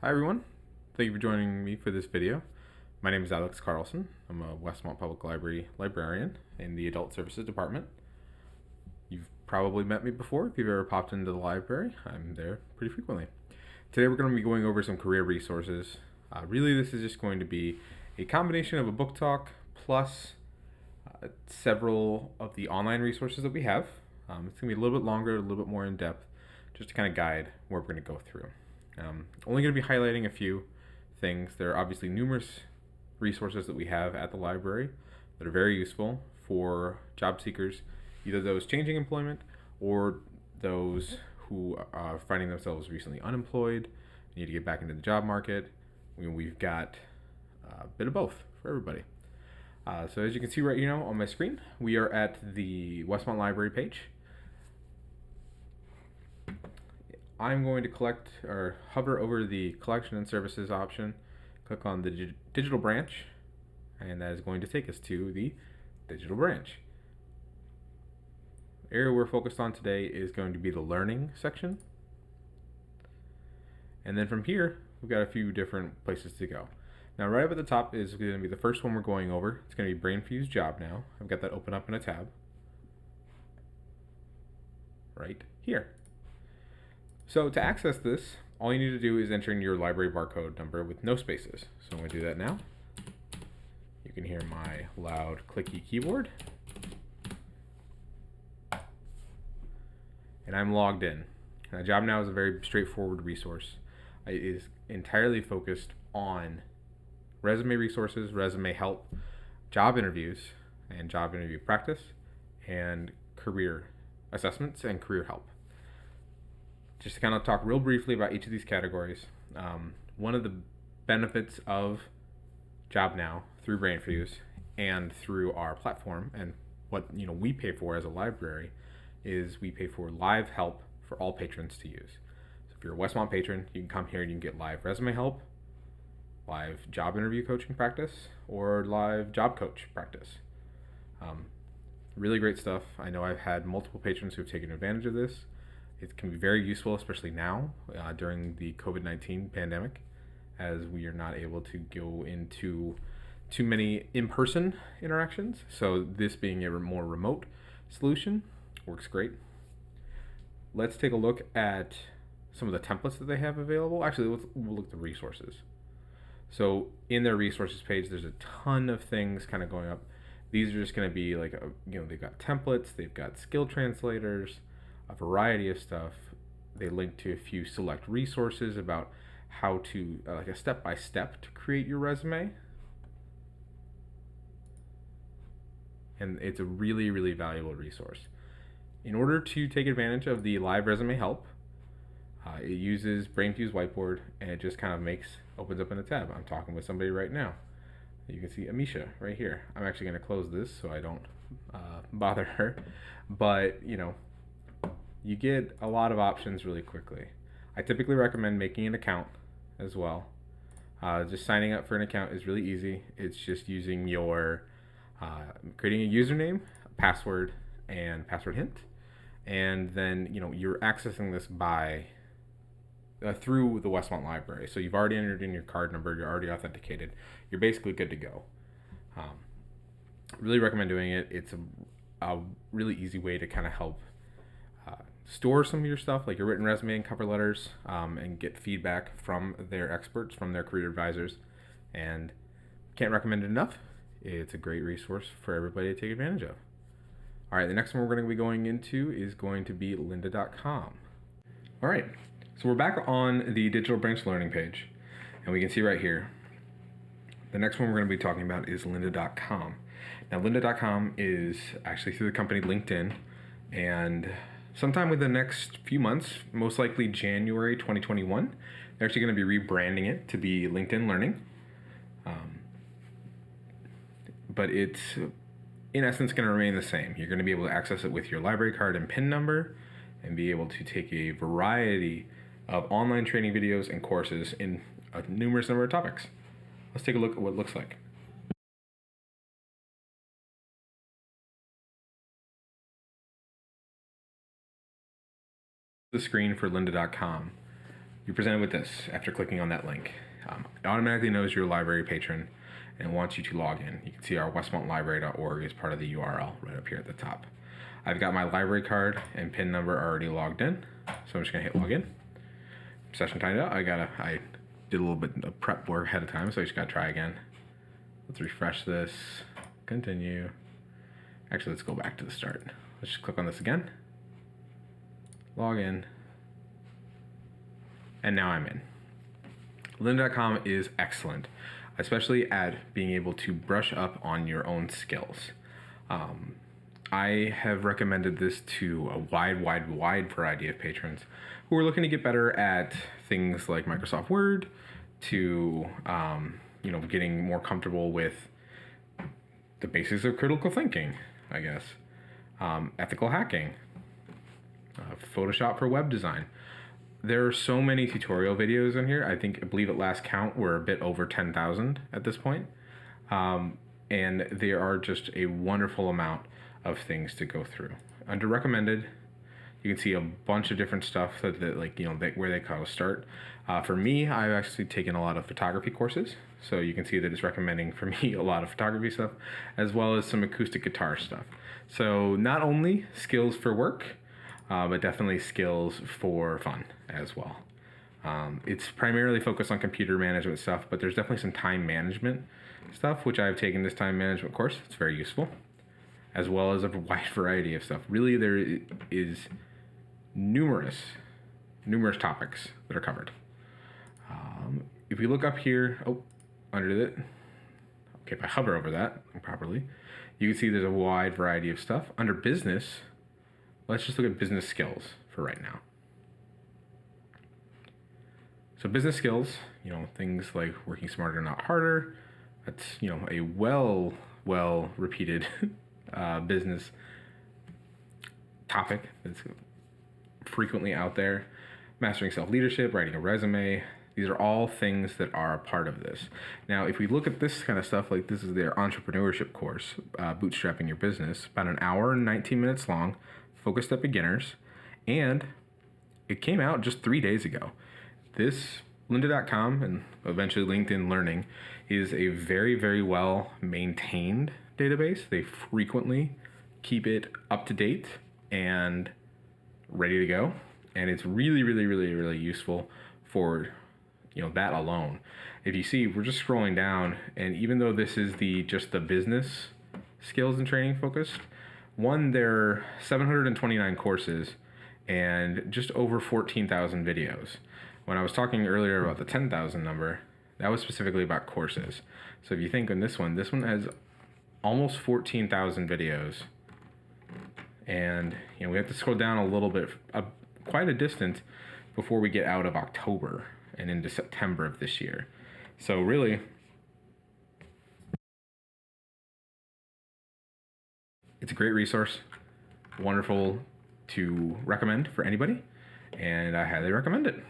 Hi everyone, thank you for joining me for this video. My name is Alex Carlson. I'm a Westmont Public Library librarian in the Adult Services Department. You've probably met me before if you've ever popped into the library. I'm there pretty frequently. Today we're going to be going over some career resources. Really this is just going to be a combination of a book talk plus several of the online resources that we have. It's going to be a little bit longer, a little bit more in depth, just to kind of guide where we're going to go through. Only going to be highlighting a few things. There are obviously numerous resources that we have at the library that are very useful for job seekers, either those changing employment or those who are finding themselves recently unemployed, need to get back into the job market. We've got a bit of both for everybody. So as you can see right now on my screen, we are at the Westmont Library page. I'm going to collect or hover over the collection and services option, click on the digital branch, and that is going to take us to the digital branch. The area we're focused on today is going to be the learning section. And then from here, we've got a few different places to go. Now right up at the top is going to be the first one we're going over. It's going to be Brainfuse Job Now. I've got that open up in a tab right here. So to access this, all you need to do is enter in your library barcode number with no spaces. So I'm going to do that now. You can hear my loud clicky keyboard. And I'm logged in. Now, Job Now is a very straightforward resource. It is entirely focused on resume resources, resume help, job interviews, and job interview practice, and career assessments and career help. Just to kind of talk real briefly about each of these categories, one of the benefits of Job Now through Brainfuse and through our platform, and what we pay for as a library, is we pay for live help for all patrons to use. So if you're a Westmont patron, you can come here and you can get live resume help, live job interview coaching practice, or live job coach practice. Really great stuff. I know I've had multiple patrons who have taken advantage of this. It can be very useful, especially now during the COVID-19 pandemic, as we are not able to go into too many in-person interactions. So this being a more remote solution works great. Let's take a look at some of the templates that they have available. Actually, we'll look at the resources. So in their resources page, there's a ton of things kind of going up. These are just going to be like, they've got templates, they've got skill translators, a variety of stuff. They link to a few select resources about how to, like a step-by-step to create your resume. And it's a really, really valuable resource. In order to take advantage of the live resume help, it uses Brainfuse Whiteboard, and it just kind of opens up in a tab. I'm talking with somebody right now. You can see Amisha right here. I'm actually going to close this so I don't bother her. But, you get a lot of options really quickly. I typically recommend making an account as well. Just signing up for an account is really easy. It's just using your, creating a username, password, and password hint. And then, you're accessing this by through the Westmont Library. So you've already entered in your card number, you're already authenticated. You're basically good to go. Really recommend doing it. It's a really easy way to kind of help store some of your stuff, like your written resume and cover letters, and get feedback from their experts, from their career advisors. And can't recommend it enough. It's a great resource for everybody to take advantage of. All right, the next one we're going to be going into is going to be Lynda Com. All right, so we're back on the Digital Branch Learning page, and we can see right here, the next one we're going to be talking about is Lynda Com. Now, Lynda Com is actually through the company LinkedIn, and sometime within the next few months, most likely January 2021, they're actually going to be rebranding it to be LinkedIn Learning. But it's, in essence, going to remain the same. You're going to be able to access it with your library card and PIN number, and be able to take a variety of online training videos and courses in a numerous number of topics. Let's take a look at what it looks like. The screen for Lynda.com. you're presented with this after clicking on that link. It automatically knows you're a library patron and wants you to log in. You can see our westmontlibrary.org is part of the URL right up here at the top. I've got my library card and PIN number already logged in, so I'm just gonna hit login. Session timed out. I did a little bit of prep work ahead of time, so I just gotta try again. Let's refresh this, continue. Actually, let's go back to the start. Let's just click on this again, log in, and now I'm in. Lynda Com is excellent, especially at being able to brush up on your own skills. I have recommended this to a wide variety of patrons who are looking to get better at things like Microsoft Word, to getting more comfortable with the basics of critical thinking, I guess, ethical hacking, Photoshop for web design. There are so many tutorial videos in here. I believe at last count we're a bit over 10,000 at this point. And there are just a wonderful amount of things to go through. Under recommended, you can see a bunch of different stuff where they kind of start. For me, I've actually taken a lot of photography courses, so you can see that it's recommending for me a lot of photography stuff, as well as some acoustic guitar stuff. So not only skills for work, but definitely skills for fun as well. It's primarily focused on computer management stuff, but there's definitely some time management stuff, which I've taken this time management course. It's very useful, as well as a wide variety of stuff. Really, there is numerous topics that are covered. If we look up here, under it, okay, if I hover over that properly, you can see there's a wide variety of stuff. Under business, let's just look at business skills for right now. So business skills, things like working smarter, not harder. That's, a well repeated business topic that's frequently out there. Mastering self-leadership, writing a resume. These are all things that are a part of this. Now, if we look at this kind of stuff, like this is their entrepreneurship course, Bootstrapping Your Business, about an hour and 19 minutes long, focused at beginners, and it came out just 3 days ago. This Lynda.com and eventually LinkedIn Learning is a very well maintained database. They frequently keep it up to date and ready to go, and it's really useful for that alone. If you see, we're just scrolling down, and even though this is just the business skills and training focused one, there are 729 courses and just over 14,000 videos. When I was talking earlier about the 10,000 number, that was specifically about courses. So if you think on this one has almost 14,000 videos, and we have to scroll down a little bit, quite a distance, before we get out of October and into September of this year. So really, it's a great resource, wonderful to recommend for anybody, and I highly recommend it.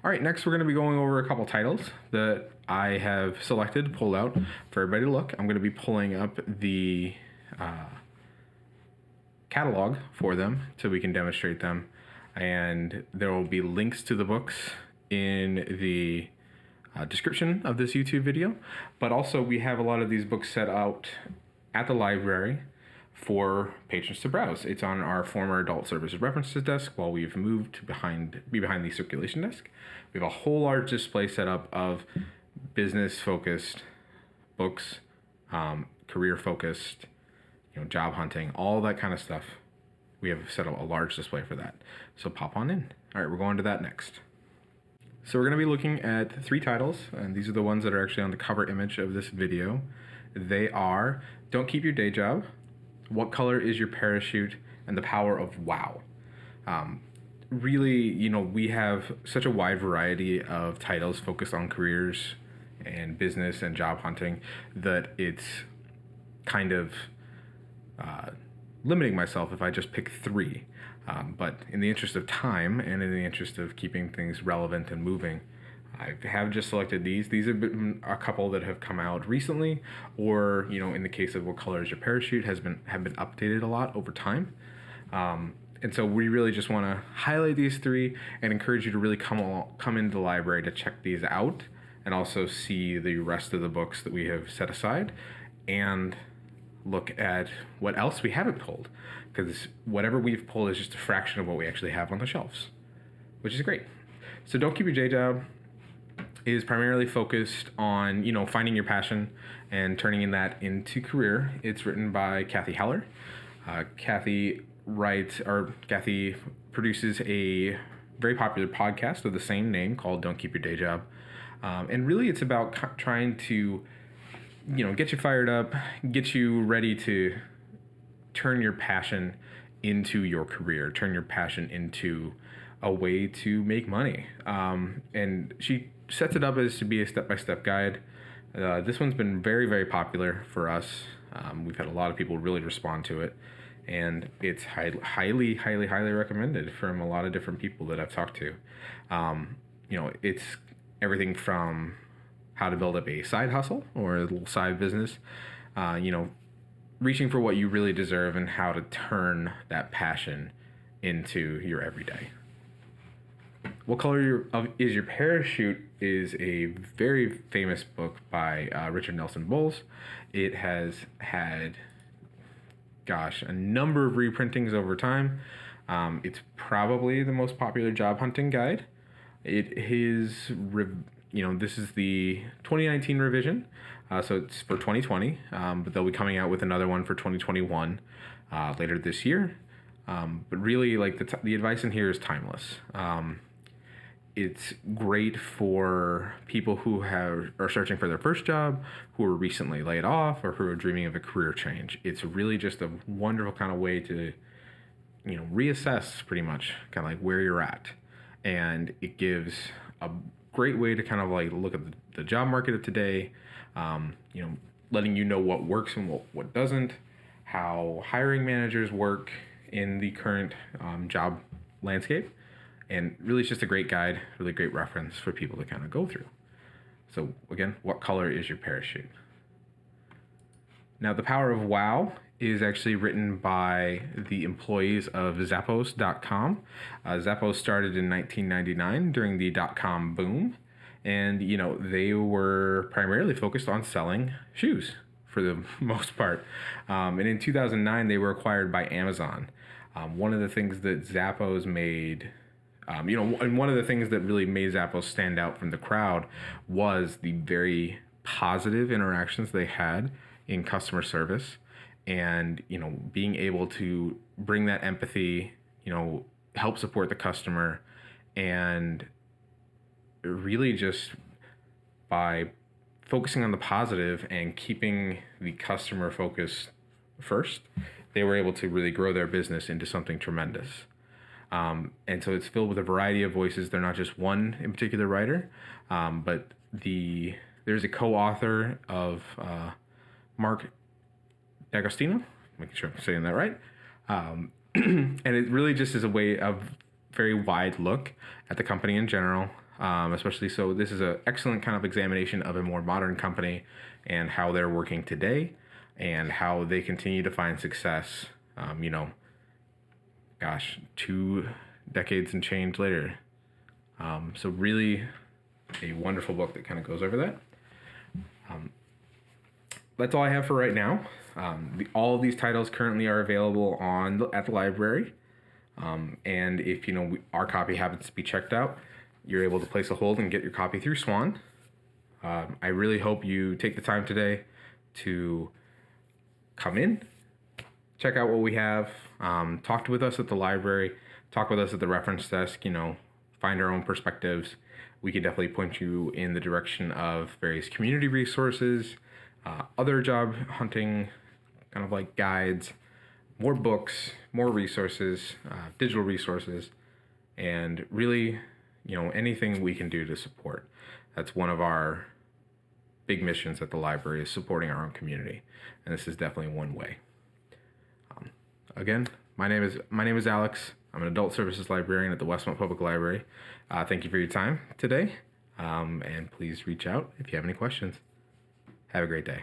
All right, next we're going to be going over a couple titles that I have selected, pulled out for everybody to look. I'm going to be pulling up the catalog for them so we can demonstrate them, and there will be links to the books in the description of this YouTube video, but also we have a lot of these books set out at the library for patrons to browse. It's on our former adult services references desk while we've moved to behind the circulation desk. We have a whole large display set up of business focused books, career focused, job hunting, all that kind of stuff. We have set up a large display for that. So pop on in. All right, we're going to that next. So we're going to be looking at 3 titles, and these are the ones that are actually on the cover image of this video. They are Don't Keep Your Day Job, What Color Is Your Parachute, and The Power of Wow. Really, we have such a wide variety of titles focused on careers and business and job hunting that it's kind of limiting myself if I just pick 3. But in the interest of time and in the interest of keeping things relevant and moving, I have just selected these. These have been a couple that have come out recently, or in the case of What Color Is Your Parachute have been updated a lot over time. And so we really just want to highlight these three and encourage you to really come into the library to check these out and also see the rest of the books that we have set aside and look at what else we haven't pulled, because whatever we've pulled is just a fraction of what we actually have on the shelves, which is great. So Don't Keep Your Day Job is primarily focused on, finding your passion and turning that into career. It's written by Kathy Heller. Kathy produces a very popular podcast of the same name called Don't Keep Your Day Job. And really it's about trying to, get you fired up, get you ready to turn your passion into your career, turn your passion into a way to make money. And she sets it up as to be a step-by-step guide. This one's been very, very popular for us. We've had a lot of people really respond to it, and it's highly, highly, highly recommended from a lot of different people that I've talked to. It's everything from how to build up a side hustle or a little side business, reaching for what you really deserve and how to turn that passion into your everyday. What Color Is Your Parachute is a very famous book by Richard Nelson Bowles. It has had, a number of reprintings over time. It's probably the most popular job hunting guide. This is the 2019 revision, so it's for 2020, but they'll be coming out with another one for 2021 later this year. But really, the advice in here is timeless. It's great for people who are searching for their first job, who are recently laid off, or who are dreaming of a career change. It's really just a wonderful kind of way to, reassess pretty much kind of like where you're at. And it gives a great way to kind of like look at the job market of today, letting you know what works and what doesn't, how hiring managers work in the current job landscape. And really, it's just a great guide, really great reference for people to kind of go through. So again, What Color Is Your Parachute? Now, The Power of Wow is actually written by the employees of Zappos.com. Zappos started in 1999 during the dot-com boom. And, they were primarily focused on selling shoes for the most part. And in 2009, they were acquired by Amazon. One of the things that Zappos made... and one of the things that really made Zappos stand out from the crowd was the very positive interactions they had in customer service, and, being able to bring that empathy, help support the customer, and really just by focusing on the positive and keeping the customer focus first, they were able to really grow their business into something tremendous. And so it's filled with a variety of voices. They're not just one in particular writer, but there's a co-author of Mark D'Agostino, making sure I'm saying that right. And it really just is a way of very wide look at the company in general, especially so this is an excellent kind of examination of a more modern company and how they're working today and how they continue to find success, 2 decades and change later. So really a wonderful book that kind of goes over that. That's all I have for right now. All of these titles currently are available at the library. And if our copy happens to be checked out, you're able to place a hold and get your copy through Swan. I really hope you take the time today to come in, check out what we have, talk with us at the library, talk with us at the reference desk, find our own perspectives. We can definitely point you in the direction of various community resources, other job hunting kind of like guides, more books, more resources, digital resources, and really, anything we can do to support. That's one of our big missions at the library, is supporting our own community. And this is definitely one way. Again, my name is Alex. I'm an adult services librarian at the Westmont Public Library. Thank you for your time today, and please reach out if you have any questions. Have a great day.